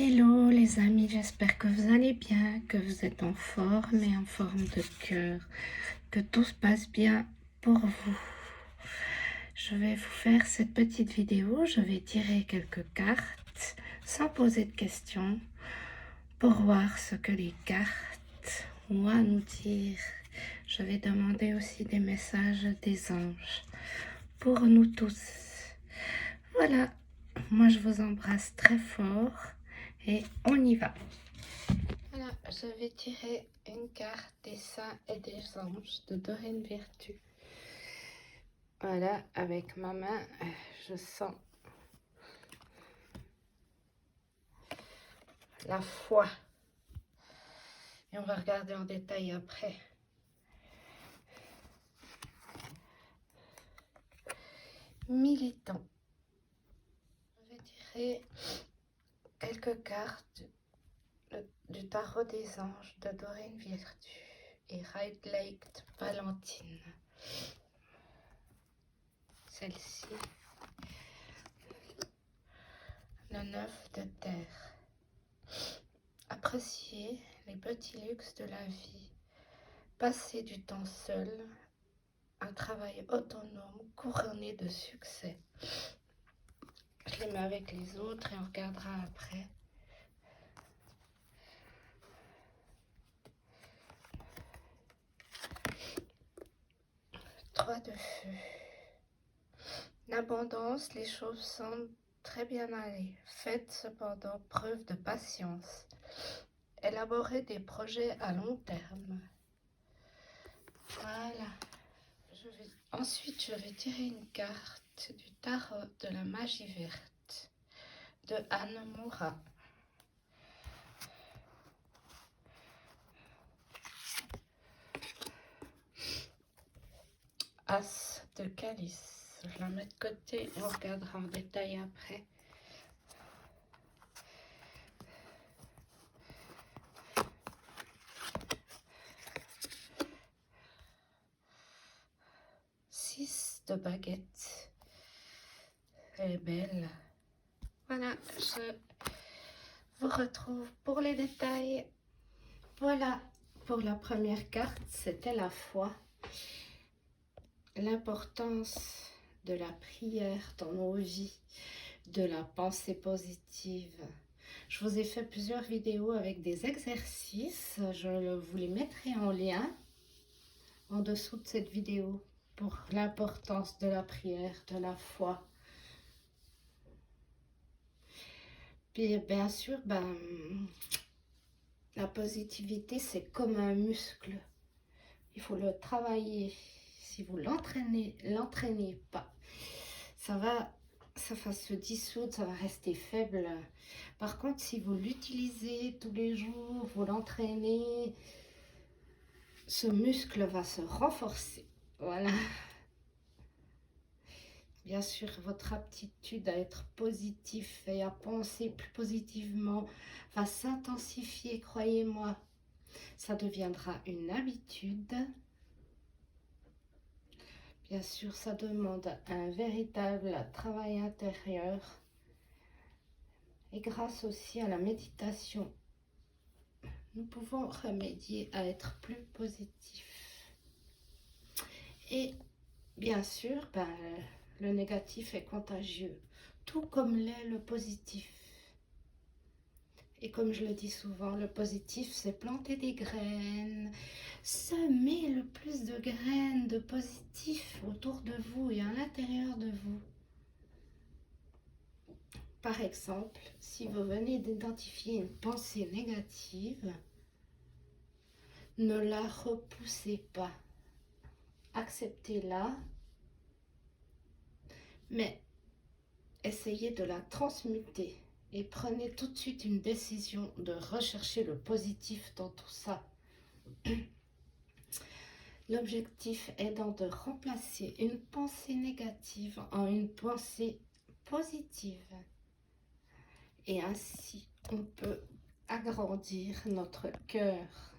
Hello les amis, j'espère que vous allez bien, que vous êtes en forme et en forme de cœur, que tout se passe bien pour vous. Je vais vous faire cette petite vidéo, je vais tirer quelques cartes sans poser de questions pour voir ce que les cartes ont à nous dire. Je vais demander aussi des messages des anges pour nous tous. Voilà, moi je vous embrasse très fort. Et on y va. Voilà, je vais tirer une carte des saints et des anges de Dorine Virtue. Voilà, avec ma main, je sens la foi. Et on va regarder en détail après. Militant. Je vais tirer quelques cartes du tarot des anges de Dorine Virtue et Ride Lake Valentine. Celle-ci, le 9 de terre. Apprécier les petits luxes de la vie, passer du temps seul, un travail autonome couronné de succès. Je les mets avec les autres et on regardera après. Trois de feu. L'abondance, les choses semblent très bien aller. Faites cependant preuve de patience. Élaborez des projets à long terme. Voilà. Ensuite, je vais tirer une carte du tarot de la magie verte de Anne Moura. As de calice. Je la mets de côté et on regardera en détail après. Six de baguette. Elle est belle. Voilà, je vous retrouve pour les détails. Voilà, pour la première carte, c'était la foi. L'importance de la prière dans nos vies, de la pensée positive. Je vous ai fait plusieurs vidéos avec des exercices. Je vous les mettrai en lien en dessous de cette vidéo pour l'importance de la prière, de la foi. Puis bien sûr, la positivité, c'est comme un muscle. Il faut le travailler. Si vous l'entraînez pas, ça va se dissoudre, ça va rester faible. Par contre, si vous l'utilisez tous les jours, vous l'entraînez, ce muscle va se renforcer. Voilà. Bien sûr, votre aptitude à être positif et à penser plus positivement va s'intensifier, croyez-moi. Ça deviendra une habitude. Bien sûr, ça demande un véritable travail intérieur. Et grâce aussi à la méditation, nous pouvons remédier à être plus positif. Et bien sûr, le négatif est contagieux, tout comme l'est le positif. Et comme je le dis souvent, le positif, c'est planter des graines, semer le plus de graines de positif autour de vous et à l'intérieur de vous. Par exemple, si vous venez d'identifier une pensée négative, ne la repoussez pas. Acceptez-la, mais essayez de la transmuter et prenez tout de suite une décision de rechercher le positif dans tout ça. L'objectif étant de remplacer une pensée négative en une pensée positive. Et ainsi, on peut agrandir notre cœur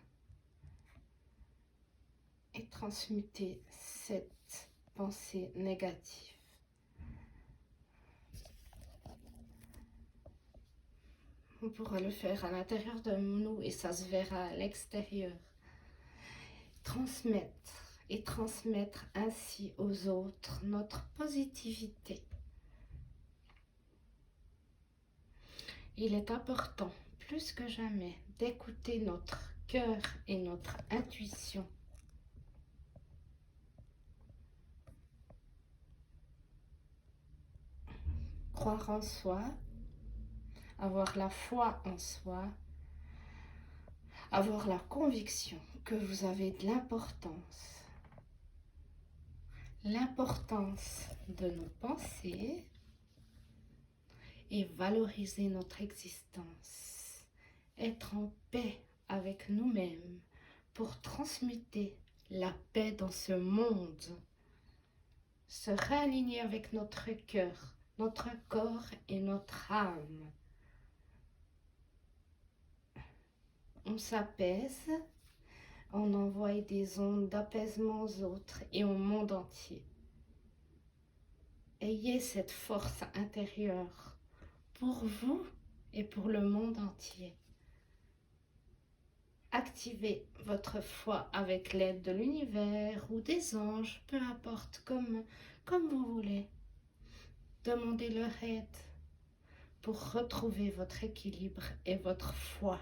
et transmuter cette pensée négative. On pourra le faire à l'intérieur de nous et ça se verra à l'extérieur. Transmettre et transmettre ainsi aux autres notre positivité. Il est important, plus que jamais, d'écouter notre cœur et notre intuition. Croire en soi, avoir la foi en soi, avoir la conviction que vous avez de l'importance. L'importance de nos pensées et valoriser notre existence. Être en paix avec nous-mêmes pour transmuter la paix dans ce monde. Se réaligner avec notre cœur, notre corps et notre âme. On s'apaise, on envoie des ondes d'apaisement aux autres et au monde entier. Ayez cette force intérieure pour vous et pour le monde entier. Activez votre foi avec l'aide de l'univers ou des anges, peu importe, comme vous voulez. Demandez leur aide pour retrouver votre équilibre et votre foi.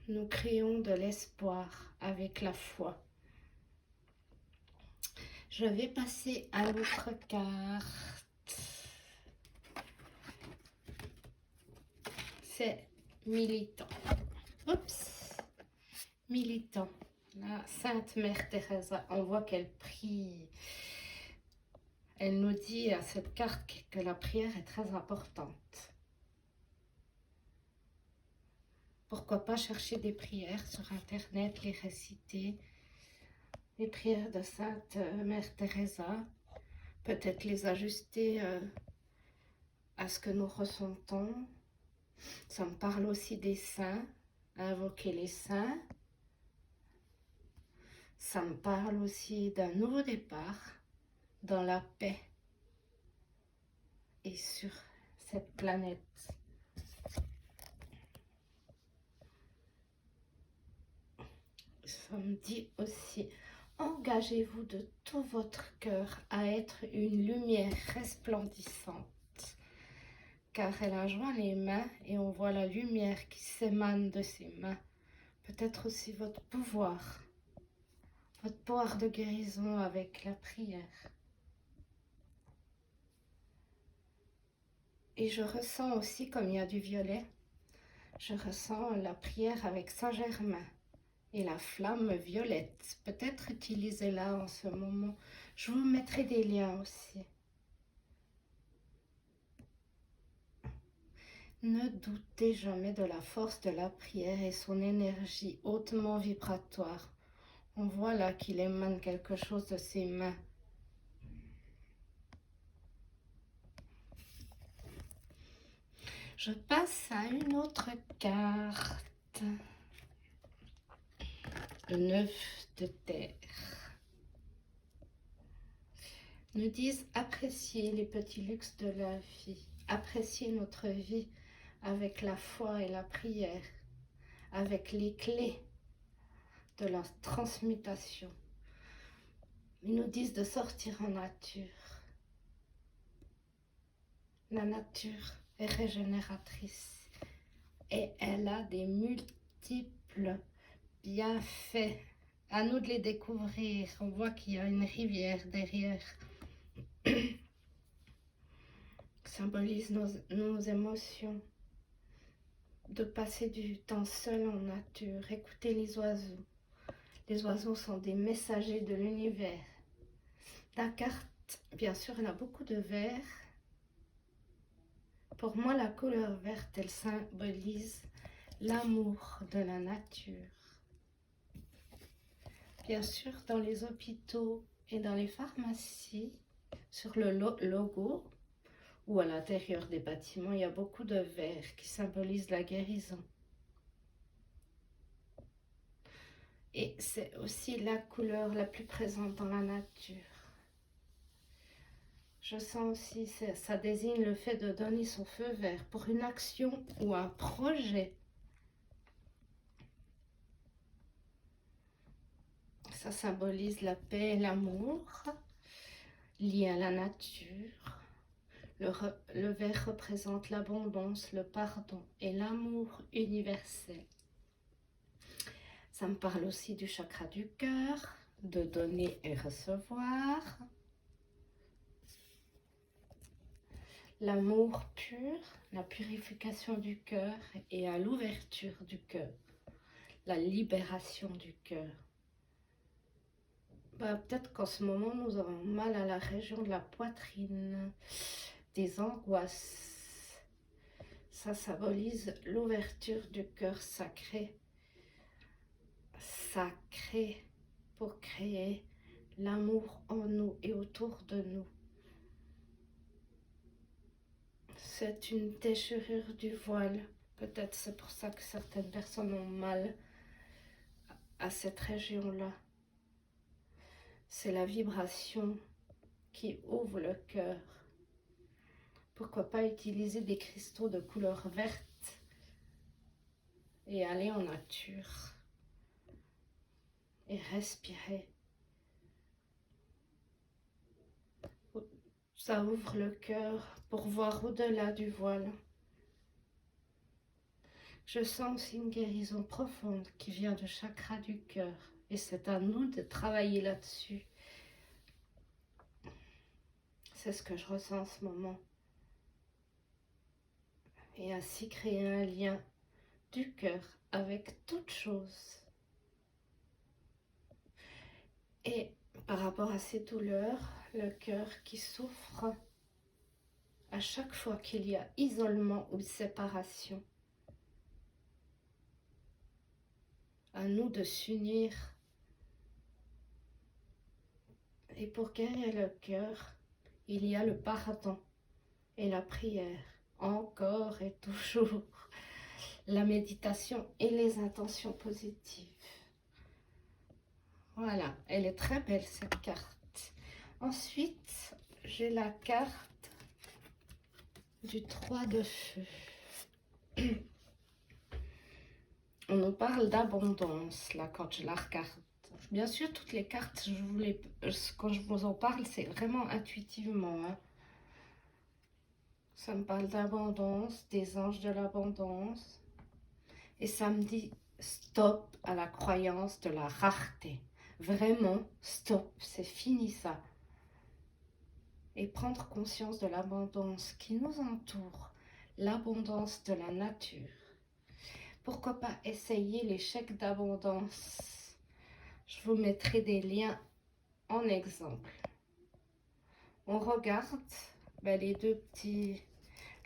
Nous créons de l'espoir avec la foi. Je vais passer à l'autre carte. C'est militant. Oups, militant. La Sainte Mère Teresa, on voit qu'elle prie. Elle nous dit à cette carte que la prière est très importante. Pourquoi pas chercher des prières sur Internet, les réciter, les prières de Sainte Mère Teresa, peut-être les ajuster à ce que nous ressentons. Ça me parle aussi des saints, invoquer les saints. Ça me parle aussi d'un nouveau départ dans la paix et sur cette planète. Ça me dit aussi, engagez-vous de tout votre cœur à être une lumière resplendissante. Car elle a joint les mains et on voit la lumière qui s'émane de ses mains. Peut-être aussi votre pouvoir de guérison avec la prière. Et je ressens aussi, comme il y a du violet, je ressens la prière avec Saint-Germain et la flamme violette. Peut-être utilisez-la en ce moment. Je vous mettrai des liens aussi. Ne doutez jamais de la force de la prière et son énergie hautement vibratoire. On voit là qu'il émane quelque chose de ses mains. Je passe à une autre carte. Le 9 de terre. Nous disent apprécier les petits luxes de la vie. Apprécier notre vie avec la foi et la prière. Avec les clés de la transmutation. Ils nous disent de sortir en nature. La nature est régénératrice et elle a des multiples bienfaits. À nous de les découvrir. On voit qu'il y a une rivière derrière. Symbolise nos émotions. De passer du temps seul en nature. Écouter les oiseaux. Les oiseaux sont des messagers de l'univers. La carte, bien sûr, elle a beaucoup de vert. Pour moi, la couleur verte, elle symbolise l'amour de la nature. Bien sûr, dans les hôpitaux et dans les pharmacies, sur le logo ou à l'intérieur des bâtiments, il y a beaucoup de vert qui symbolise la guérison. Et c'est aussi la couleur la plus présente dans la nature. Je sens aussi, ça désigne le fait de donner son feu vert pour une action ou un projet. Ça symbolise la paix et l'amour lié à la nature. Le vert représente l'abondance, le pardon et l'amour universel. Ça me parle aussi du chakra du cœur, de donner et recevoir. L'amour pur, la purification du cœur et à l'ouverture du cœur. La libération du cœur. Peut-être qu'en ce moment, nous avons mal à la région de la poitrine, des angoisses. Ça symbolise l'ouverture du cœur sacré. Sacré pour créer l'amour en nous et autour de nous. C'est une déchirure du voile. Peut-être c'est pour ça que certaines personnes ont mal à cette région-là. C'est la vibration qui ouvre le cœur. Pourquoi pas utiliser des cristaux de couleur verte et aller en nature et respirer. Ça ouvre le cœur pour voir au-delà du voile. Je sens aussi une guérison profonde qui vient du chakra du cœur. Et c'est à nous de travailler là-dessus. C'est ce que je ressens en ce moment. Et ainsi créer un lien du cœur avec toute chose. Et par rapport à ces douleurs, le cœur qui souffre à chaque fois qu'il y a isolement ou séparation. À nous de s'unir. Et pour guérir le cœur, il y a le pardon et la prière, encore et toujours, la méditation et les intentions positives. Voilà, elle est très belle cette carte. Ensuite, j'ai la carte du 3 de feu. On nous parle d'abondance là quand je la regarde. Bien sûr, toutes les cartes, quand je vous en parle, c'est vraiment intuitivement. Hein. Ça me parle d'abondance, des anges de l'abondance. Et ça me dit stop à la croyance de la rareté. Vraiment, stop, c'est fini ça. Et prendre conscience de l'abondance qui nous entoure, l'abondance de la nature. Pourquoi pas essayer les chèques d'abondance? Je vous mettrai des liens en exemple. On regarde les deux petits,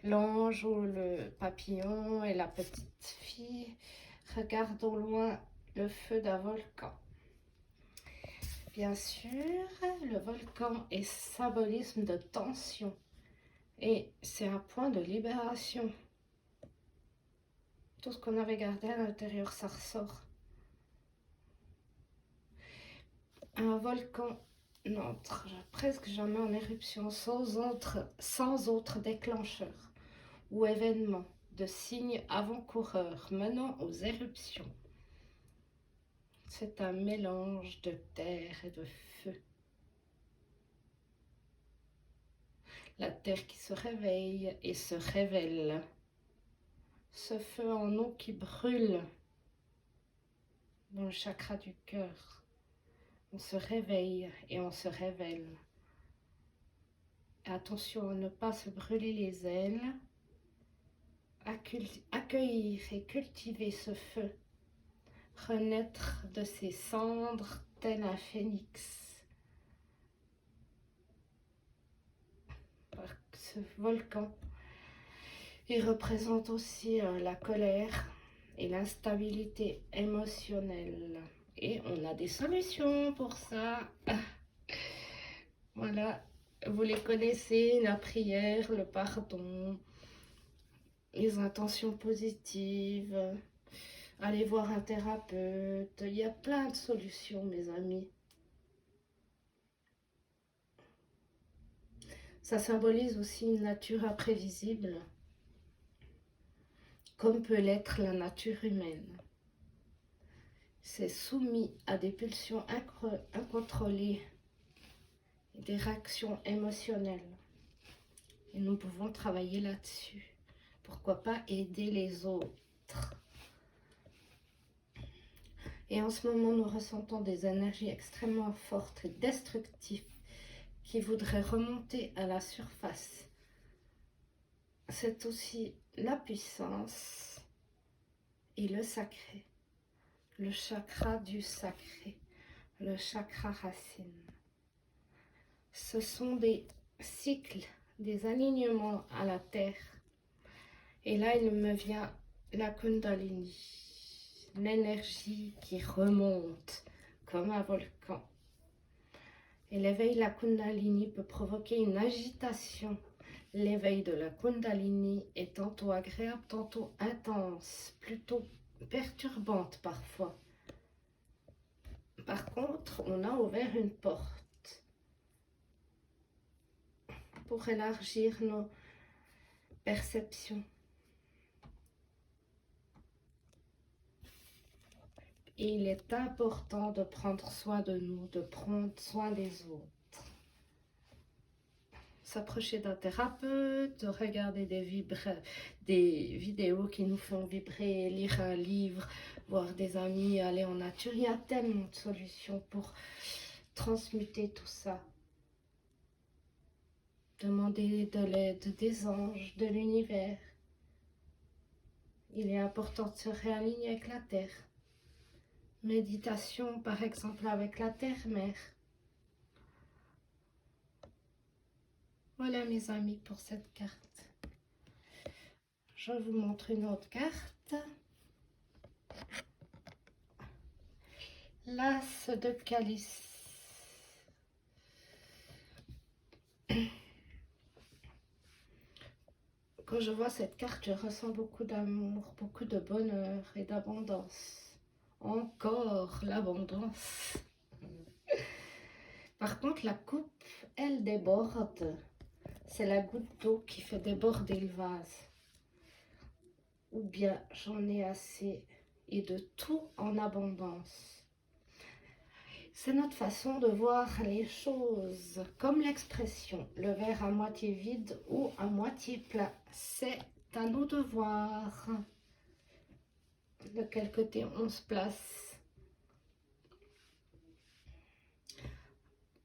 l'ange ou le papillon et la petite fille. Regarde au loin le feu d'un volcan. Bien sûr, le volcan est symbolisme de tension et c'est un point de libération. Tout ce qu'on avait gardé à l'intérieur, ça ressort. Un volcan n'entre presque jamais en éruption sans autre déclencheur ou événement de signes avant-coureurs menant aux éruptions. C'est un mélange de terre et de feu. La terre qui se réveille et se révèle. Ce feu en eau qui brûle dans le chakra du cœur. On se réveille et on se révèle. Attention à ne pas se brûler les ailes. Accueillir et cultiver ce feu. Renaître de ses cendres tel un phénix. Ce volcan, il représente aussi la colère et l'instabilité émotionnelle. Et on a des solutions pour ça. Voilà, vous les connaissez, la prière, le pardon, les intentions positives, aller voir un thérapeute. Il y a plein de solutions, mes amis. Ça symbolise aussi une nature imprévisible, comme peut l'être la nature humaine. C'est soumis à des pulsions incontrôlées et des réactions émotionnelles. Et nous pouvons travailler là-dessus. Pourquoi pas aider les autres? Et en ce moment, nous ressentons des énergies extrêmement fortes et destructives qui voudraient remonter à la surface. C'est aussi la puissance et le sacré, le chakra du sacré, le chakra racine. Ce sont des cycles, des alignements à la terre. Et là, il me vient la Kundalini, l'énergie qui remonte comme un volcan. Et l'éveil de la Kundalini peut provoquer une agitation. L'éveil de la Kundalini est tantôt agréable, tantôt intense, plutôt perturbante parfois. Par contre, on a ouvert une porte pour élargir nos perceptions. Et il est important de prendre soin de nous, de prendre soin des autres. S'approcher d'un thérapeute, de regarder des vidéos qui nous font vibrer, lire un livre, voir des amis, aller en nature. Il y a tellement de solutions pour transmuter tout ça. Demander de l'aide des anges, de l'univers. Il est important de se réaligner avec la terre. Méditation, par exemple, avec la terre-mère. Voilà mes amis pour cette carte. Je vous montre une autre carte. L'As de calice. Quand je vois cette carte, je ressens beaucoup d'amour, beaucoup de bonheur et d'abondance. Encore l'abondance. Par contre, la coupe, elle déborde. C'est la goutte d'eau qui fait déborder le vase. Ou bien j'en ai assez et de tout en abondance. C'est notre façon de voir les choses, comme l'expression, le verre à moitié vide ou à moitié plein. C'est à nous de voir de quel côté on se place.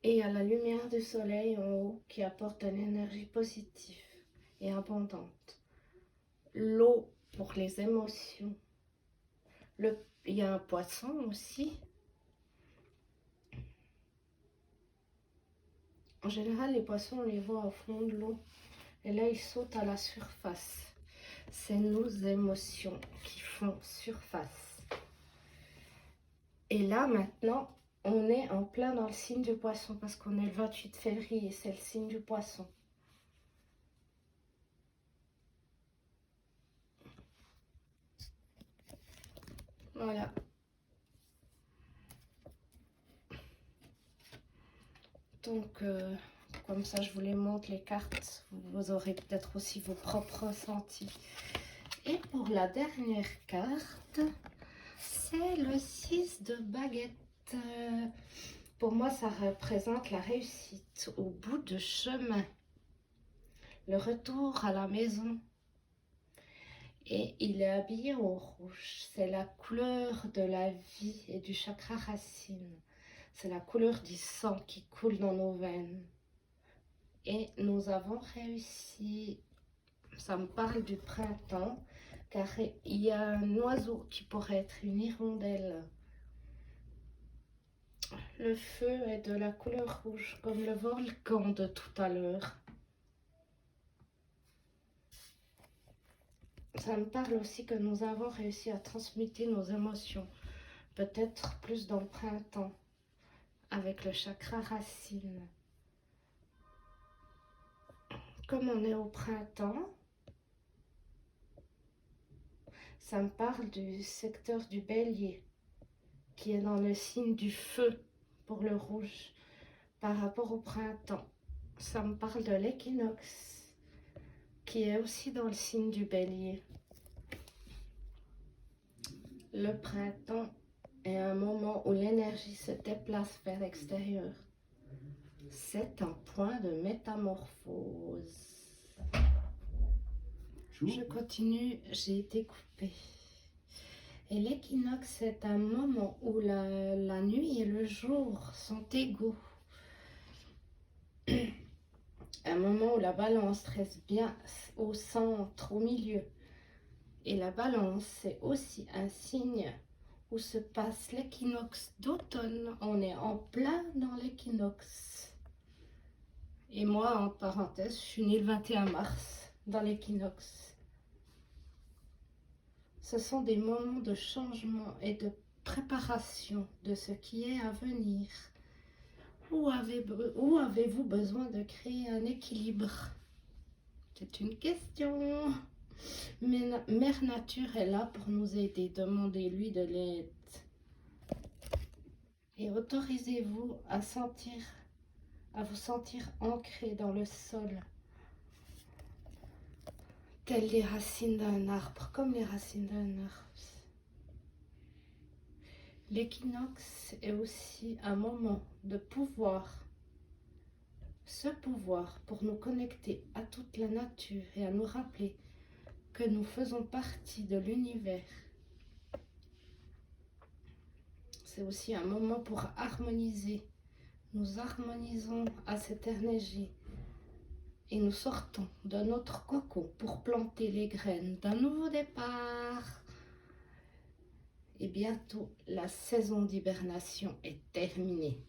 Et à la lumière du soleil en haut qui apporte une énergie positive et abondante. L'eau pour les émotions. Il y a un poisson aussi. En général, les poissons, on les voit au fond de l'eau. Et là, ils sautent à la surface. C'est nos émotions qui font surface. Et là, maintenant, on est en plein dans le signe du poisson parce qu'on est le 28 février. C'est le signe du poisson. Voilà. Donc, comme ça, je vous les montre, les cartes. Vous aurez peut-être aussi vos propres ressentis. Et pour la dernière carte, c'est le 6 de baguette. Pour moi, ça représente la réussite au bout de chemin. Le retour à la maison. Et il est habillé au rouge. C'est la couleur de la vie et du chakra racine. C'est la couleur du sang qui coule dans nos veines. Et nous avons réussi. Ça me parle du printemps, car il y a un oiseau qui pourrait être une hirondelle. Le feu est de la couleur rouge, comme le volcan de tout à l'heure. Ça me parle aussi que nous avons réussi à transmuter nos émotions, peut-être plus dans le printemps, avec le chakra racine. Comme on est au printemps, ça me parle du secteur du bélier, qui est dans le signe du feu pour le rouge, par rapport au printemps. ça me parle de l'équinoxe, qui est aussi dans le signe du Bélier. Le printemps est un moment où l'énergie se déplace vers l'extérieur. C'est un point de métamorphose. Je continue, j'ai été coupée. Et l'équinoxe est un moment où la nuit et le jour sont égaux. Un moment où la balance reste bien au centre, au milieu. Et la balance, c'est aussi un signe où se passe l'équinoxe d'automne. On est en plein dans l'équinoxe. Et moi, en parenthèse, je suis née le 21 mars dans l'équinoxe. Ce sont des moments de changement et de préparation de ce qui est à venir. Où avez-vous besoin de créer un équilibre? C'est une question. Mère Nature est là pour nous aider. Demandez-lui de l'aide. Et autorisez-vous à vous sentir ancré dans le sol, telles les racines d'un arbre, comme les racines d'un arbre. L'équinoxe est aussi un moment de pouvoir. Ce pouvoir pour nous connecter à toute la nature et à nous rappeler que nous faisons partie de l'univers. C'est aussi un moment pour harmoniser. Nous harmonisons à cette énergie et nous sortons de notre cocon pour planter les graines d'un nouveau départ. Et bientôt, la saison d'hibernation est terminée.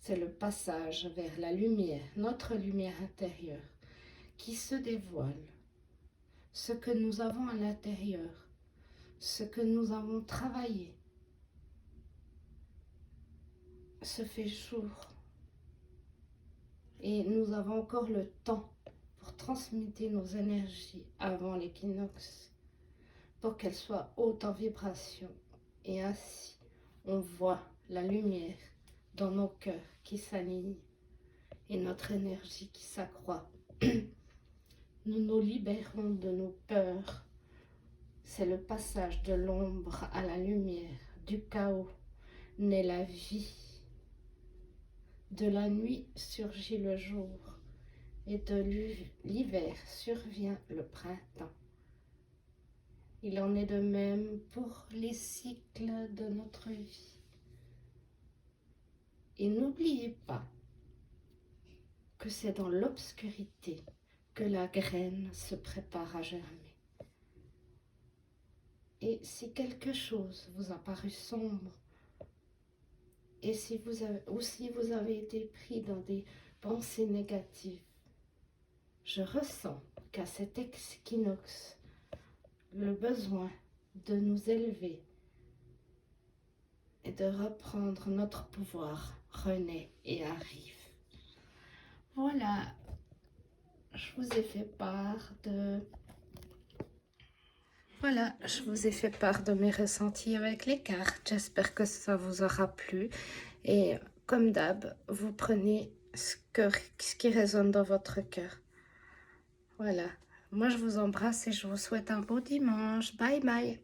C'est le passage vers la lumière, notre lumière intérieure, qui se dévoile. Ce que nous avons à l'intérieur, ce que nous avons travaillé, se fait jour. Et nous avons encore le temps pour transmuter nos énergies avant l'équinoxe, pour qu'elles soient hautes en vibration. Et ainsi, on voit la lumière dans nos cœurs qui s'alignent et notre énergie qui s'accroît. Nous nous libérons de nos peurs. C'est le passage de l'ombre à la lumière, du chaos naît la vie. De la nuit surgit le jour et de l'hiver survient le printemps. Il en est de même pour les cycles de notre vie. Et n'oubliez pas que c'est dans l'obscurité que la graine se prépare à germer. Et si quelque chose vous a paru sombre, et si vous avez été pris dans des pensées négatives, je ressens qu'à cet équinoxe, le besoin de nous élever et de reprendre notre pouvoir renaît et arrive. Voilà, je vous ai fait part de... Voilà, je vous ai fait part de mes ressentis avec les cartes. J'espère que ça vous aura plu. Et comme d'hab, vous prenez ce qui résonne dans votre cœur. Voilà, moi je vous embrasse et je vous souhaite un beau dimanche. Bye bye.